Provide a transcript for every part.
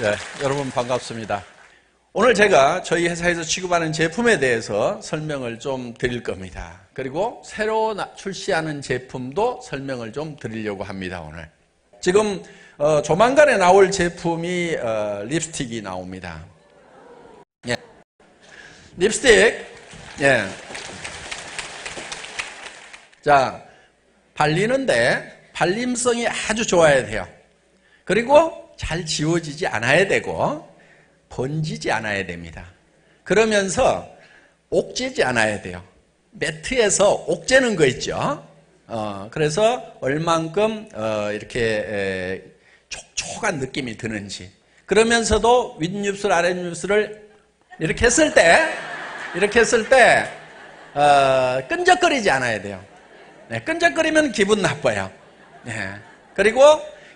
네, 여러분 반갑습니다. 오늘 제가 저희 회사에서 취급하는 제품에 대해서 설명을 좀 드릴 겁니다. 그리고 새로 출시하는 제품도 설명을 좀 드리려고 합니다, 오늘. 지금 조만간에 나올 제품이 립스틱이 나옵니다. 예. 립스틱. 예. 자, 발리는데 발림성이 아주 좋아야 돼요. 그리고 잘 지워지지 않아야 되고 번지지 않아야 됩니다. 그러면서 옥죄지 않아야 돼요. 매트에서 옥죄는 거 있죠. 그래서 얼만큼 이렇게 촉촉한 느낌이 드는지. 그러면서도 윗입술 아랫입술을 이렇게 했을 때 끈적거리지 않아야 돼요. 네, 끈적거리면 기분 나빠요. 네. 그리고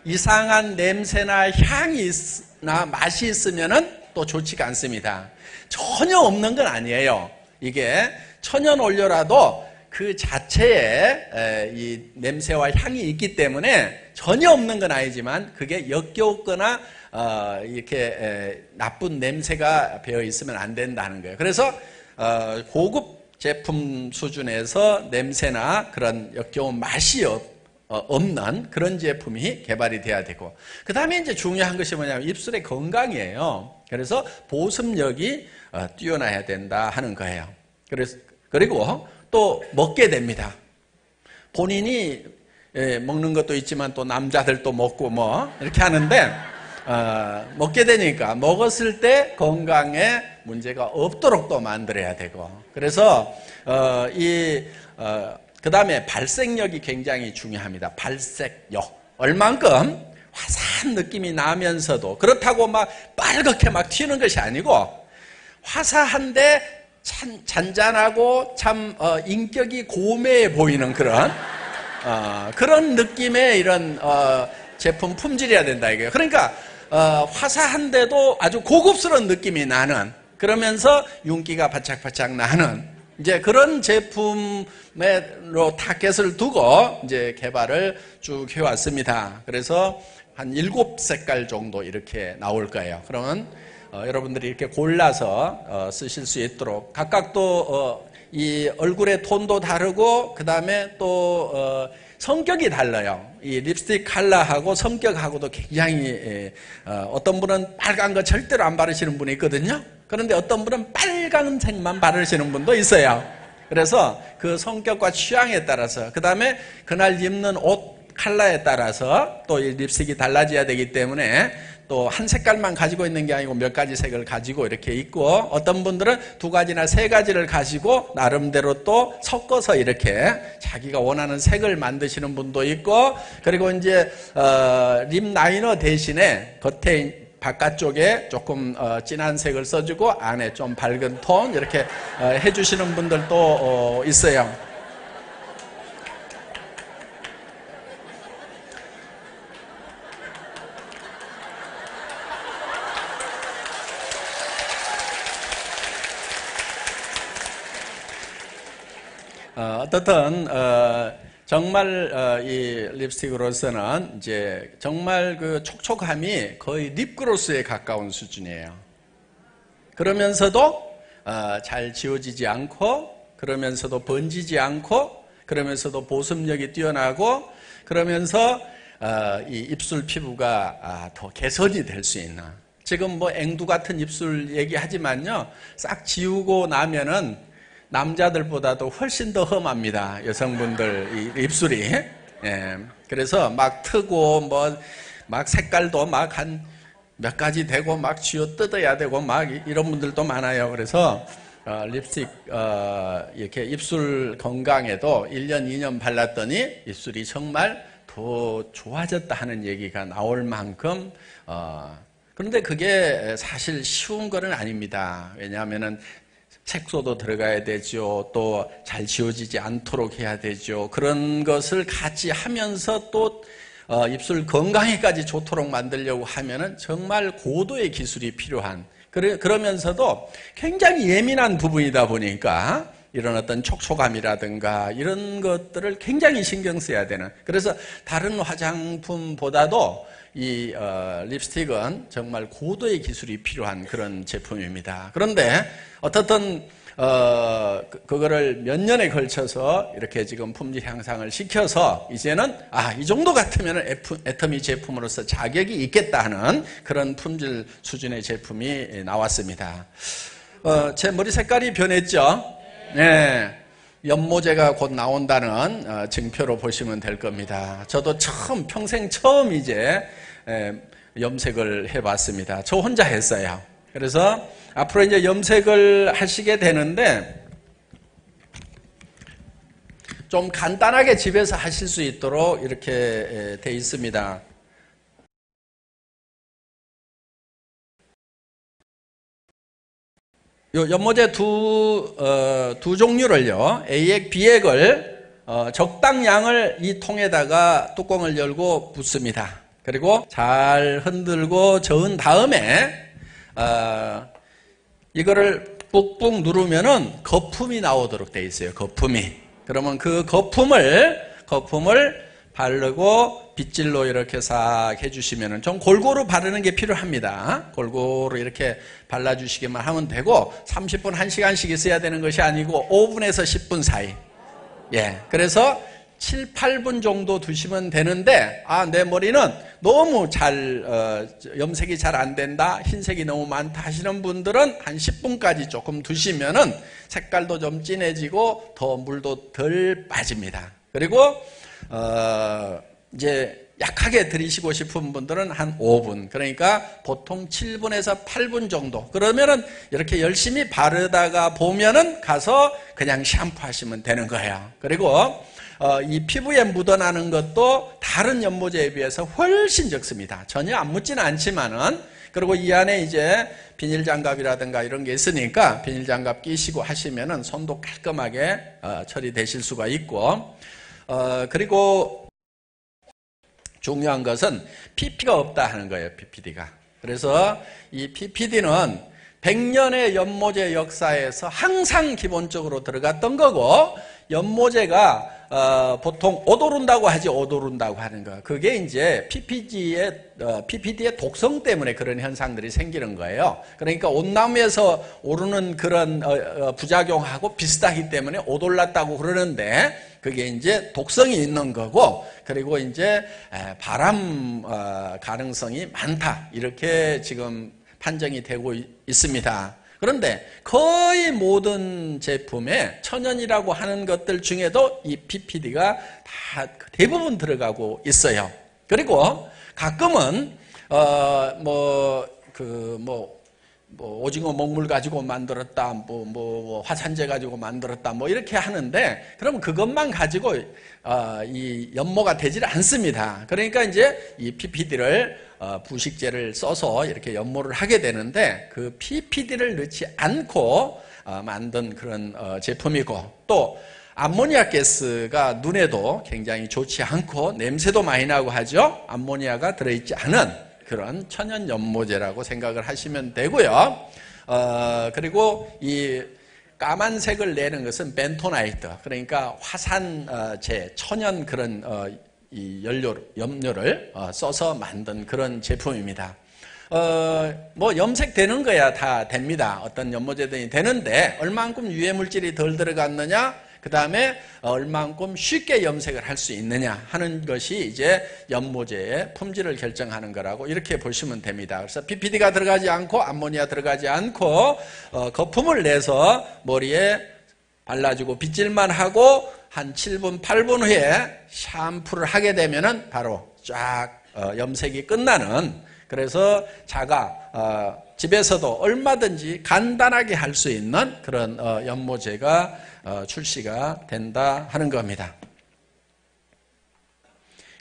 이상한 냄새나 향이 나 맛이 있으면은 또 좋지가 않습니다. 전혀 없는 건 아니에요. 이게 천연 원료라도 그 자체에 이 냄새와 향이 있기 때문에 전혀 없는 건 아니지만 그게 역겨웠거나 이렇게 나쁜 냄새가 배어 있으면 안 된다는 거예요. 그래서 고급 제품 수준에서 냄새나 그런 역겨운 맛이 없는 그런 제품이 개발이 돼야 되고, 그 다음에 이제 중요한 것이 뭐냐면 입술의 건강이에요. 그래서 보습력이 뛰어나야 된다 하는 거예요. 그리고 또 먹게 됩니다. 본인이 먹는 것도 있지만 또 남자들도 먹고 뭐 이렇게 하는데 먹게 되니까 먹었을 때 건강에 문제가 없도록 또 만들어야 되고, 그래서 그 다음에 발색력이 굉장히 중요합니다. 발색력. 얼만큼 화사한 느낌이 나면서도, 그렇다고 막 빨갛게 막 튀는 것이 아니고 화사한데 잔잔하고 참 인격이 고매해 보이는 그런 느낌의 이런 제품 품질이어야 된다 이거예요. 그러니까 화사한데도 아주 고급스러운 느낌이 나는, 그러면서 윤기가 바짝바짝 나는 이제 그런 제품으로 타겟을 두고 이제 개발을 쭉 해왔습니다. 그래서 한 7색깔 정도 이렇게 나올 거예요. 그러면 여러분들이 이렇게 골라서 쓰실 수 있도록, 각각 또 이 얼굴의 톤도 다르고 그 다음에 또 성격이 달라요. 이 립스틱 컬러하고 성격하고도 굉장히 어떤 분은 빨간 거 절대로 안 바르시는 분이 있거든요. 그런데 어떤 분은 빨간색만 바르시는 분도 있어요. 그래서 그 성격과 취향에 따라서, 그 다음에 그날 입는 옷 컬러에 따라서 또 이 립스틱이 달라져야 되기 때문에 또 한 색깔만 가지고 있는 게 아니고 몇 가지 색을 가지고 이렇게 있고, 어떤 분들은 2가지나 3가지를 가지고 나름대로 또 섞어서 이렇게 자기가 원하는 색을 만드시는 분도 있고, 그리고 이제 립 라이너 대신에 겉에 바깥쪽에 조금 진한 색을 써주고 안에 좀 밝은 톤 이렇게 해주시는 분들도 있어요. 어떻든 정말 이 립스틱으로서는 이제 정말 그 촉촉함이 거의 립그로스에 가까운 수준이에요. 그러면서도 잘 지워지지 않고, 그러면서도 번지지 않고, 그러면서도 보습력이 뛰어나고, 그러면서 이 입술 피부가 더 개선이 될 수 있는, 지금 뭐 앵두 같은 입술 얘기하지만요, 싹 지우고 나면은 남자들보다도 훨씬 더 험합니다. 여성분들 입술이. 예. 그래서 막 트고 뭐 막 색깔도 막 한 몇 가지 되고 막 쥐어 뜯어야 되고 막 이런 분들도 많아요. 그래서 립스틱 이렇게 입술 건강에도 1년 2년 발랐더니 입술이 정말 더 좋아졌다 하는 얘기가 나올 만큼 그런데 그게 사실 쉬운 거는 아닙니다. 왜냐하면은 색소도 들어가야 되죠. 또 잘 지워지지 않도록 해야 되죠. 그런 것을 같이 하면서 또 입술 건강에까지 좋도록 만들려고 하면은 정말 고도의 기술이 필요한, 그러면서도 굉장히 예민한 부분이다 보니까 이런 어떤 촉촉함이라든가 이런 것들을 굉장히 신경 써야 되는, 그래서 다른 화장품보다도 이 립스틱은 정말 고도의 기술이 필요한 그런 제품입니다. 그런데 어떻든 그거를 몇 년에 걸쳐서 이렇게 지금 품질 향상을 시켜서 이제는 이 정도 같으면 애터미 제품으로서 자격이 있겠다 하는 그런 품질 수준의 제품이 나왔습니다. 제 머리 색깔이 변했죠? 네. 연모제가 곧 나온다는 증표로 보시면 될 겁니다. 저도 평생 처음 이제 염색을 해봤습니다. 저 혼자 했어요. 그래서 앞으로 이제 염색을 하시게 되는데 좀 간단하게 집에서 하실 수 있도록 이렇게 돼 있습니다. 요 연모제 두 종류를요, A액, B액을 적당량을 이 통에다가 뚜껑을 열고 붓습니다. 그리고 잘 흔들고 저은 다음에 이거를 꾹꾹 누르면은 거품이 나오도록 되어 있어요. 거품이. 그러면 그 거품을 바르고 빗질로 이렇게 싹 해주시면은 좀 골고루 바르는 게 필요합니다. 골고루 이렇게 발라주시기만 하면 되고 30분, 1시간씩 있어야 되는 것이 아니고 5분에서 10분 사이. 예. 그래서 7, 8분 정도 두시면 되는데 내 머리는 너무 염색이 잘 안 된다, 흰색이 너무 많다 하시는 분들은 한 10분까지 조금 두시면은 색깔도 좀 진해지고 더 물도 덜 빠집니다. 그리고 이제 약하게 들이시고 싶은 분들은 한 5분, 그러니까 보통 7분에서 8분 정도. 그러면은 이렇게 열심히 바르다가 보면은 가서 그냥 샴푸하시면 되는 거예요. 그리고 이 피부에 묻어나는 것도 다른 연모제에 비해서 훨씬 적습니다. 전혀 안 묻지는 않지만은, 그리고 이 안에 이제 비닐장갑이라든가 이런 게 있으니까 비닐장갑 끼시고 하시면은 손도 깔끔하게 처리되실 수가 있고, 그리고 중요한 것은 PP가 없다 하는 거예요. PPD가. 그래서 이 PPD는 100년의 연모제 역사에서 항상 기본적으로 들어갔던 거고, 연모제가 보통 오도른다고 하지, 오도른다고 하는 거. 그게 이제 PPD의 독성 때문에 그런 현상들이 생기는 거예요. 그러니까 온나무에서 오르는 그런 부작용하고 비슷하기 때문에 오돌랐다고 그러는데, 그게 이제 독성이 있는 거고, 그리고 이제 발암 가능성이 많다, 이렇게 지금 판정이 되고 있습니다. 그런데 거의 모든 제품에 천연이라고 하는 것들 중에도 이 PPD가 다 대부분 들어가고 있어요. 그리고 가끔은 오징어 먹물 가지고 만들었다, 화산재 가지고 만들었다, 이렇게 하는데, 그럼 그것만 가지고 이 연모가 되질 않습니다. 그러니까 이제 이 PPD를 부식제를 써서 이렇게 연모를 하게 되는데, 그 PPD를 넣지 않고 만든 그런 제품이고, 또 암모니아 가스가 눈에도 굉장히 좋지 않고 냄새도 많이 나고 하죠. 암모니아가 들어있지 않은 그런 천연 연모제라고 생각을 하시면 되고요. 그리고 이 까만색을 내는 것은 벤토나이트, 그러니까 화산재, 천연 그런 이 염료를 써서 만든 그런 제품입니다. 염색되는 거야 다 됩니다. 어떤 연모제들이 되는데 얼만큼 유해물질이 덜 들어갔느냐, 그 다음에 얼만큼 쉽게 염색을 할 수 있느냐 하는 것이 이제 연모제의 품질을 결정하는 거라고 이렇게 보시면 됩니다. 그래서 PPD가 들어가지 않고 암모니아 들어가지 않고 거품을 내서 머리에 발라주고 빗질만 하고 한 7분, 8분 후에 샴푸를 하게 되면은 바로 쫙 염색이 끝나는, 그래서 집에서도 얼마든지 간단하게 할 수 있는 그런 연모제가 출시가 된다 하는 겁니다.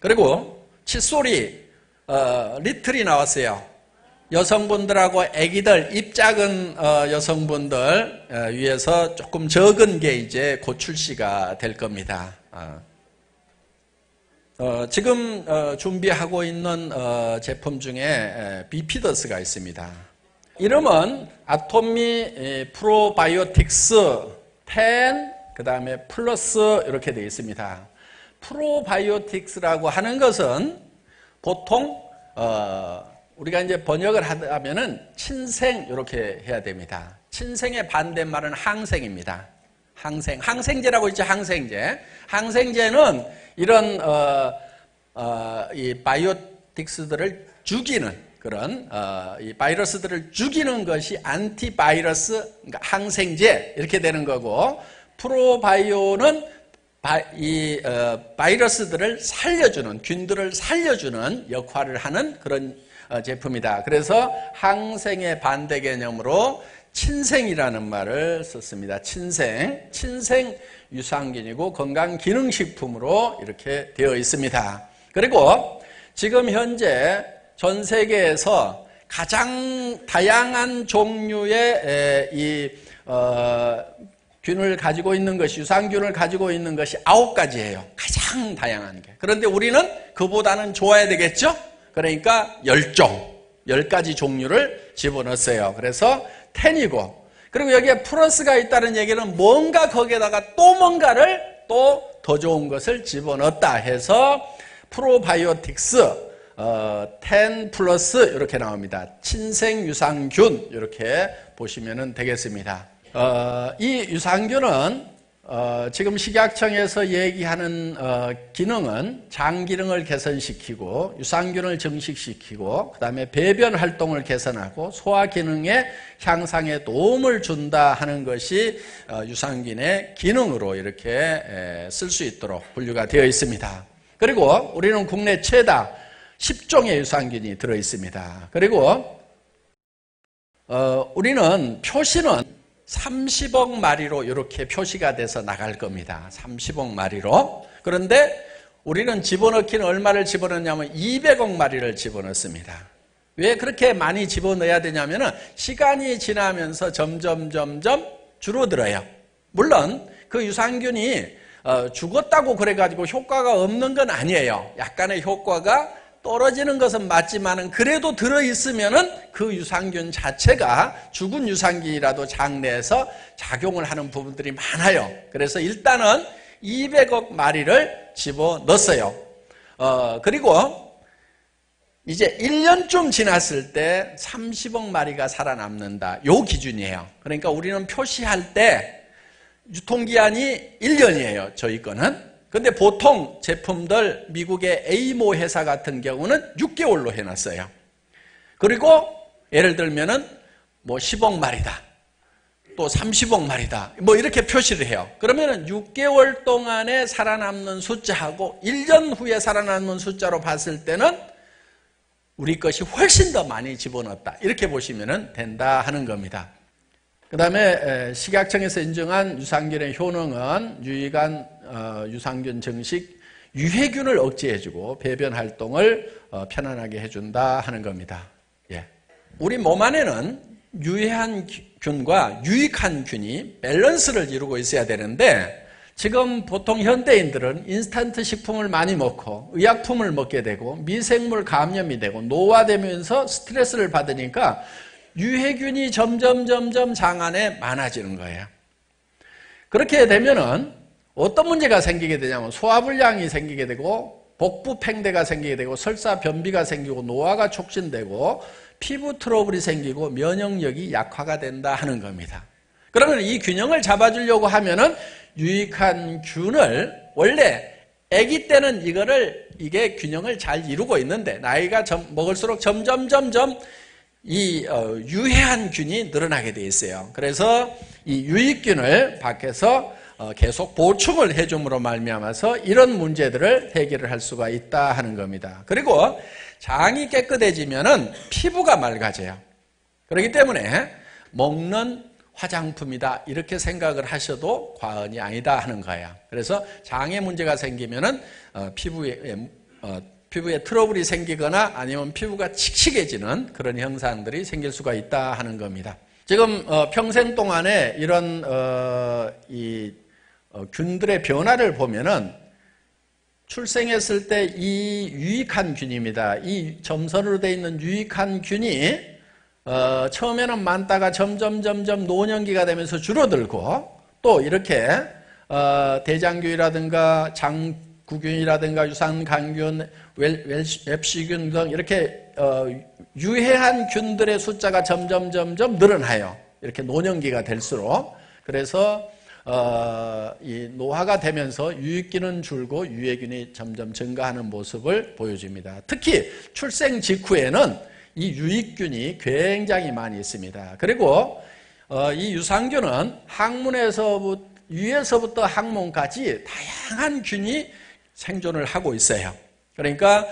그리고 칫솔이 리틀이 나왔어요. 여성분들하고 아기들, 입 작은 여성분들 위해서 조금 적은 게 이제 곧 출시가 될 겁니다. 지금 준비하고 있는 제품 중에 비피더스가 있습니다. 이름은 아토미 프로바이오틱스 10, 그 다음에 플러스 이렇게 되어 있습니다. 프로바이오틱스라고 하는 것은 보통 우리가 이제 번역을 하면은 친생 이렇게 해야 됩니다. 친생의 반대말은 항생입니다. 항생제라고 있죠. 항생제는 이런 이 바이오틱스들을 죽이는 그런 이 바이러스들을 죽이는 것이 안티바이러스, 그러니까 항생제 이렇게 되는 거고, 프로바이오는 바이러스들을 살려주는, 균들을 살려주는 역할을 하는 그런 제품이다. 그래서 항생의 반대 개념으로 친생이라는 말을 썼습니다. 친생 유산균이고 건강기능식품으로 이렇게 되어 있습니다. 그리고 지금 현재 전 세계에서 가장 다양한 종류의 균을 가지고 있는 것이, 유산균을 가지고 있는 것이 9가지예요. 가장 다양한 게. 그런데 우리는 그보다는 좋아야 되겠죠? 그러니까 10가지 종류를 집어넣었어요. 그래서 10이고, 그리고 여기에 플러스가 있다는 얘기는 뭔가 거기에다가 또 뭔가를 또 더 좋은 것을 집어넣었다 해서 프로바이오틱스 10 플러스 이렇게 나옵니다. 친생유산균 이렇게 보시면 되겠습니다. 이 유산균은 지금 식약청에서 얘기하는 기능은 장 기능을 개선시키고 유산균을 증식시키고 그 다음에 배변 활동을 개선하고 소화 기능의 향상에 도움을 준다 하는 것이 유산균의 기능으로 이렇게 쓸 수 있도록 분류가 되어 있습니다. 그리고 우리는 국내 최다 10종의 유산균이 들어 있습니다. 그리고 우리는 표시는 30억 마리로 이렇게 표시가 돼서 나갈 겁니다. 30억 마리로. 그런데 우리는 집어넣기는 얼마를 집어넣냐면 200억 마리를 집어넣습니다. 왜 그렇게 많이 집어넣어야 되냐면은 시간이 지나면서 점점 줄어들어요. 물론 그 유산균이 죽었다고 그래가지고 효과가 없는 건 아니에요. 약간의 효과가 떨어지는 것은 맞지만은 그래도 들어있으면은 그 유산균 자체가 죽은 유산균이라도 장 내에서 작용을 하는 부분들이 많아요. 그래서 일단은 200억 마리를 집어넣었어요. 그리고 이제 1년쯤 지났을 때 30억 마리가 살아남는다. 요 기준이에요. 그러니까 우리는 표시할 때 유통기한이 1년이에요. 저희 거는. 근데 보통 제품들 미국의 에이모 회사 같은 경우는 6개월로 해놨어요. 그리고 예를 들면은 뭐 10억 마리다, 또 30억 마리다, 뭐 이렇게 표시를 해요. 그러면은 6개월 동안에 살아남는 숫자하고 1년 후에 살아남는 숫자로 봤을 때는 우리 것이 훨씬 더 많이 집어넣었다. 이렇게 보시면 된다 하는 겁니다. 그 다음에 식약청에서 인정한 유산균의 효능은 유익한 유산균 증식 유해균을 억제해주고 배변 활동을 편안하게 해준다 하는 겁니다. 예. 우리 몸 안에는 유해한 균과 유익한 균이 밸런스를 이루고 있어야 되는데 지금 보통 현대인들은 인스턴트 식품을 많이 먹고 의약품을 먹게 되고 미생물 감염이 되고 노화되면서 스트레스를 받으니까 유해균이 점점 장 안에 많아지는 거예요. 그렇게 되면은 어떤 문제가 생기게 되냐면 소화불량이 생기게 되고 복부 팽대가 생기게 되고 설사 변비가 생기고 노화가 촉진되고 피부 트러블이 생기고 면역력이 약화가 된다 하는 겁니다. 그러면 이 균형을 잡아주려고 하면은 유익한 균을 원래 아기 때는 이게 균형을 잘 이루고 있는데 나이가 먹을수록 점점 이 유해한 균이 늘어나게 돼 있어요. 그래서 이 유익균을 밖에서 계속 보충을 해줌으로 말미암아서 이런 문제들을 해결을 할 수가 있다 하는 겁니다. 그리고 장이 깨끗해지면은 피부가 맑아져요. 그렇기 때문에 먹는 화장품이다 이렇게 생각을 하셔도 과언이 아니다 하는 거예요. 그래서 장에 문제가 생기면은 피부에 트러블이 생기거나 아니면 피부가 칙칙해지는 그런 현상들이 생길 수가 있다 하는 겁니다. 지금 평생 동안에 이런 균들의 변화를 보면은 출생했을 때 이 유익한 균입니다. 이 점선으로 되어 있는 유익한 균이 처음에는 많다가 점점 노년기가 되면서 줄어들고 또 이렇게 대장균이라든가 장구균이라든가 유산간균, 웹시균 등 이렇게 유해한 균들의 숫자가 점점 늘어나요. 이렇게 노년기가 될수록. 그래서 이 노화가 되면서 유익균은 줄고 유해균이 점점 증가하는 모습을 보여줍니다. 특히 출생 직후에는 이 유익균이 굉장히 많이 있습니다. 그리고 이 유산균은 유에서부터 항문까지 다양한 균이 생존을 하고 있어요. 그러니까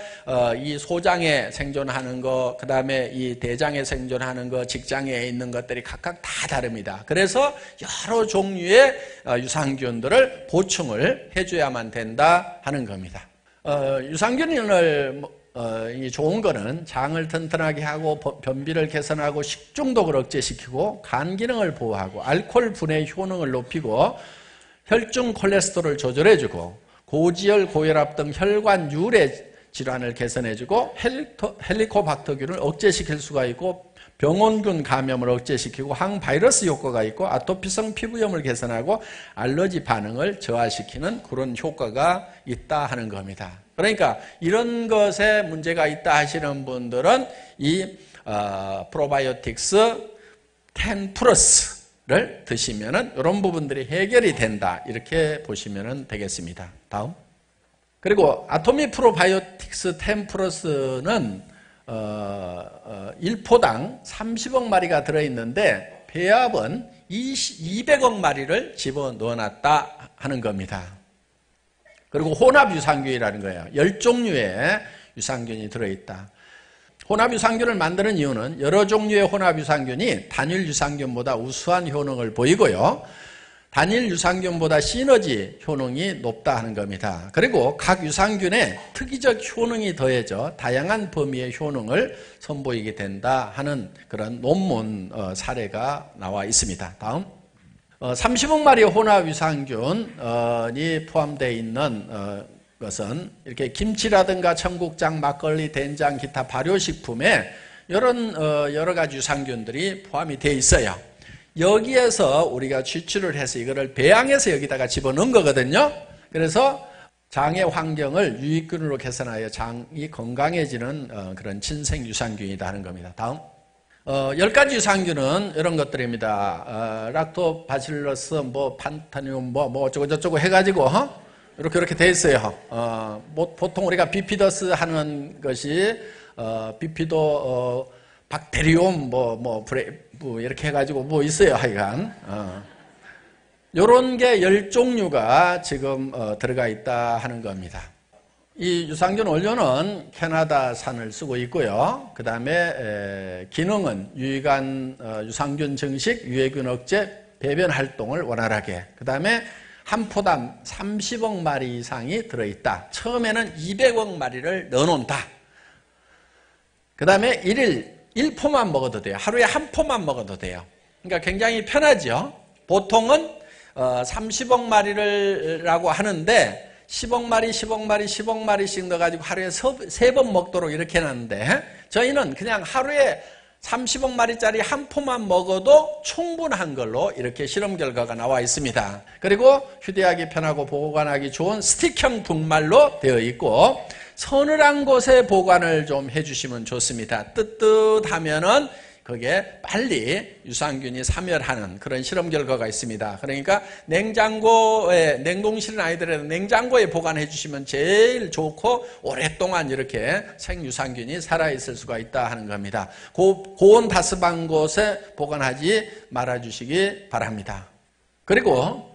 이 소장에 생존하는 거, 그 다음에 이 대장에 생존하는 거, 직장에 있는 것들이 각각 다 다릅니다. 그래서 여러 종류의 유산균들을 보충을 해줘야만 된다 하는 겁니다. 유산균을 좋은 거는 장을 튼튼하게 하고 변비를 개선하고 식중독을 억제시키고 간 기능을 보호하고 알코올 분해 효능을 높이고 혈중 콜레스테롤을 조절해주고 고지혈, 고혈압 등 혈관 유래 질환을 개선해주고 헬리코박터균을 억제시킬 수가 있고 병원균 감염을 억제시키고 항바이러스 효과가 있고 아토피성 피부염을 개선하고 알러지 반응을 저하시키는 그런 효과가 있다 하는 겁니다. 그러니까 이런 것에 문제가 있다 하시는 분들은 이 프로바이오틱스 10 플러스를 드시면은 이런 부분들이 해결이 된다, 이렇게 보시면 되겠습니다. 다음. 그리고 아토미 프로바이오틱스 10 플러스는 1포당 30억 마리가 들어있는데 배합은 200억 마리를 집어넣어놨다 하는 겁니다. 그리고 혼합 유산균이라는 거예요. 10종류의 유산균이 들어있다. 혼합 유산균을 만드는 이유는 여러 종류의 혼합 유산균이 단일 유산균보다 우수한 효능을 보이고요. 단일 유산균보다 시너지 효능이 높다 하는 겁니다. 그리고 각 유산균에 특이적 효능이 더해져 다양한 범위의 효능을 선보이게 된다 하는 그런 논문 사례가 나와 있습니다. 다음. 30억 마리의 혼합 유산균이 포함되어 있는 것은 이렇게 김치라든가 청국장, 막걸리, 된장, 기타 발효식품에 이런 여러 가지 유산균들이 포함이 되어 있어요. 여기에서 우리가 추출을 해서 이거를 배양해서 여기다가 집어넣은 거거든요. 그래서 장의 환경을 유익균으로 개선하여 장이 건강해지는 그런 친생 유산균이다 하는 겁니다. 다음. 10가지 유산균은 이런 것들입니다. 락토바실러스, 판타늄, 어쩌고저쩌고 해가지고, 이렇게 돼 있어요. 보통 우리가 비피더스 하는 것이, 비피도, 박테리움, 이렇게 해가지고 있어요, 하여간. 요런 게 10종류가 지금 들어가 있다 하는 겁니다. 이 유산균 원료는 캐나다산을 쓰고 있고요. 그 다음에 기능은 유익한 유산균 증식, 유해균 억제, 배변 활동을 원활하게. 그 다음에 한 포당 30억 마리 이상이 들어있다. 처음에는 200억 마리를 넣어놓는다. 그 다음에 1포만 먹어도 돼요. 하루에 한 포만 먹어도 돼요. 그러니까 굉장히 편하죠. 보통은 30억 마리라고 하는데 10억 마리, 10억 마리, 10억 마리씩 넣어가지고 하루에 3번 먹도록 이렇게 해놨는데 저희는 그냥 하루에 30억 마리짜리 한 포만 먹어도 충분한 걸로 이렇게 실험 결과가 나와 있습니다. 그리고 휴대하기 편하고 보관하기 좋은 스틱형 분말로 되어 있고 서늘한 곳에 보관을 좀 해주시면 좋습니다. 뜨뜻하면은 그게 빨리 유산균이 사멸하는 그런 실험 결과가 있습니다. 그러니까 냉장고에, 냉동실은 아니더라도 냉장고에 보관해 주시면 제일 좋고 오랫동안 이렇게 생유산균이 살아있을 수가 있다 하는 겁니다. 고온 다습한 곳에 보관하지 말아주시기 바랍니다. 그리고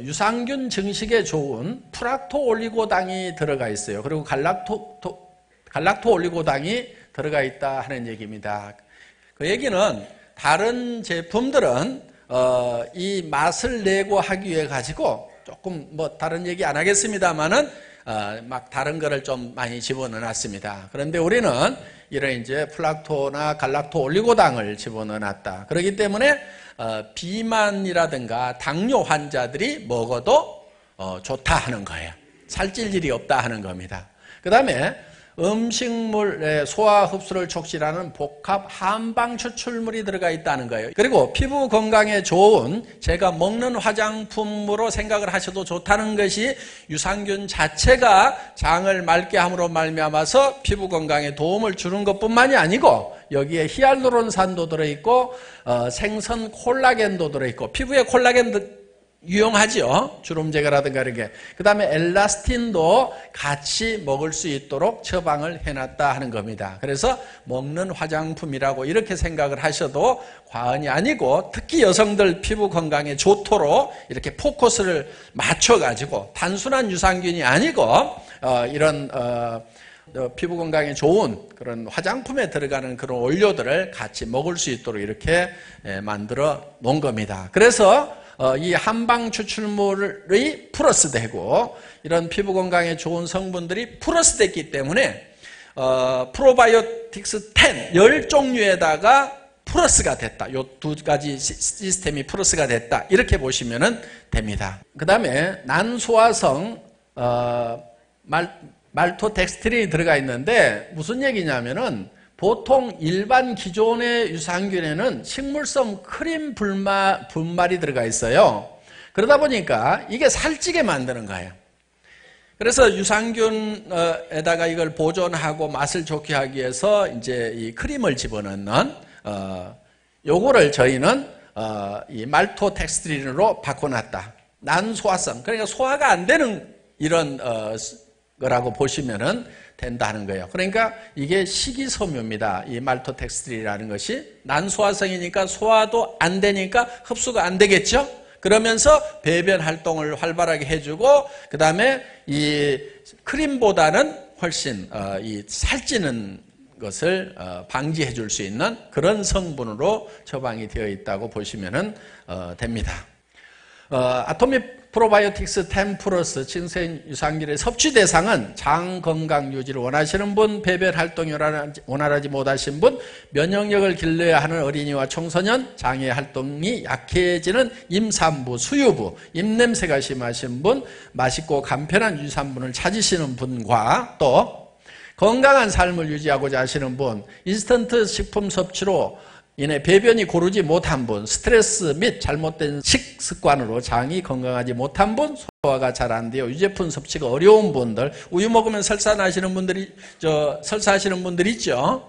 유산균 증식에 좋은 프락토 올리고당이 들어가 있어요. 그리고 갈락토 올리고당이 들어가 있다 하는 얘기입니다. 그 얘기는 다른 제품들은 이 맛을 내고 하기 위해 가지고 조금 다른 얘기 안 하겠습니다만은 막 다른 거를 좀 많이 집어넣어 놨습니다. 그런데 우리는 이런 이제 플락토나 갈락토 올리고당을 집어넣어 놨다. 그렇기 때문에 비만이라든가 당뇨 환자들이 먹어도 좋다 하는 거예요. 살찔 일이 없다 하는 겁니다. 그 다음에 음식물의 소화 흡수를 촉진하는 복합 한방 추출물이 들어가 있다는 거예요. 그리고 피부 건강에 좋은 제가 먹는 화장품으로 생각을 하셔도 좋다는 것이 유산균 자체가 장을 맑게 함으로 말미암아서 피부 건강에 도움을 주는 것뿐만이 아니고 여기에 히알루론산도 들어있고 생선 콜라겐도 들어있고 피부에 콜라겐 유용하죠. 주름 제거라든가 이렇게. 그 다음에 엘라스틴도 같이 먹을 수 있도록 처방을 해놨다 하는 겁니다. 그래서 먹는 화장품이라고 이렇게 생각을 하셔도 과언이 아니고 특히 여성들 피부 건강에 좋도록 이렇게 포커스를 맞춰가지고 단순한 유산균이 아니고 이런 피부 건강에 좋은 그런 화장품에 들어가는 그런 원료들을 같이 먹을 수 있도록 이렇게 만들어 놓은 겁니다. 그래서 이 한방 추출물이 플러스되고 이런 피부 건강에 좋은 성분들이 플러스됐기 때문에 프로바이오틱스 10 종류에다가 플러스가 됐다. 이 두 가지 시스템이 플러스가 됐다. 이렇게 보시면 됩니다. 그 다음에 난소화성 말토덱스트린이 들어가 있는데 무슨 얘기냐면은 보통 일반 기존의 유산균에는 식물성 크림 분말이 들어가 있어요. 그러다 보니까 이게 살찌게 만드는 거예요. 그래서 유산균에다가 이걸 보존하고 맛을 좋게 하기 위해서 이제 이 크림을 집어넣는 요거를 저희는 이 말토덱스트린으로 바꿔놨다. 난소화성, 그러니까 소화가 안 되는 이런 거라고 보시면은 된다는 거예요. 그러니까 이게 식이섬유입니다. 이 말토덱스트린이라는 것이 난소화성이니까 소화도 안 되니까 흡수가 안 되겠죠. 그러면서 배변 활동을 활발하게 해주고 그 다음에 이 크림보다는 훨씬 이 살찌는 것을 방지해 줄 수 있는 그런 성분으로 처방이 되어 있다고 보시면 됩니다. 아토믹 프로바이오틱스 10 플러스 진생 유산균의 섭취 대상은 장 건강 유지를 원하시는 분, 배변 활동이 원활하지 못하신 분, 면역력을 길러야 하는 어린이와 청소년, 장의 활동이 약해지는 임산부, 수유부, 입냄새가 심하신 분, 맛있고 간편한 유산균을 찾으시는 분과 또 건강한 삶을 유지하고자 하시는 분, 인스턴트 식품 섭취로 인해 배변이 고르지 못한 분, 스트레스 및 잘못된 식습관으로 장이 건강하지 못한 분, 소화가 잘 안 돼요. 유제품 섭취가 어려운 분들, 우유 먹으면 설사하시는 분들이 설사하시는 분들 있죠.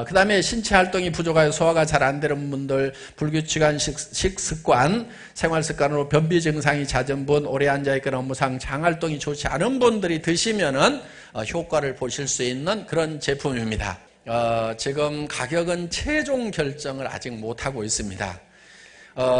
그 다음에 신체 활동이 부족하여 소화가 잘 안 되는 분들, 불규칙한 식습관, 생활습관으로 변비 증상이 잦은 분, 오래 앉아있거나 업무상 장 활동이 좋지 않은 분들이 드시면은 효과를 보실 수 있는 그런 제품입니다. 지금 가격은 최종 결정을 아직 못하고 있습니다.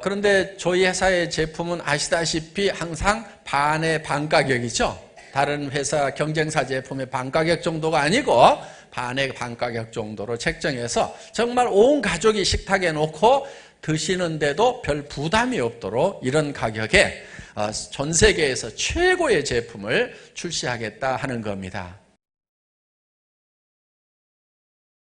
그런데 저희 회사의 제품은 아시다시피 항상 반의 반 가격이죠. 다른 회사 경쟁사 제품의 반 가격 정도가 아니고 반의 반 가격 정도로 책정해서 정말 온 가족이 식탁에 놓고 드시는데도 별 부담이 없도록 이런 가격에 전 세계에서 최고의 제품을 출시하겠다 하는 겁니다.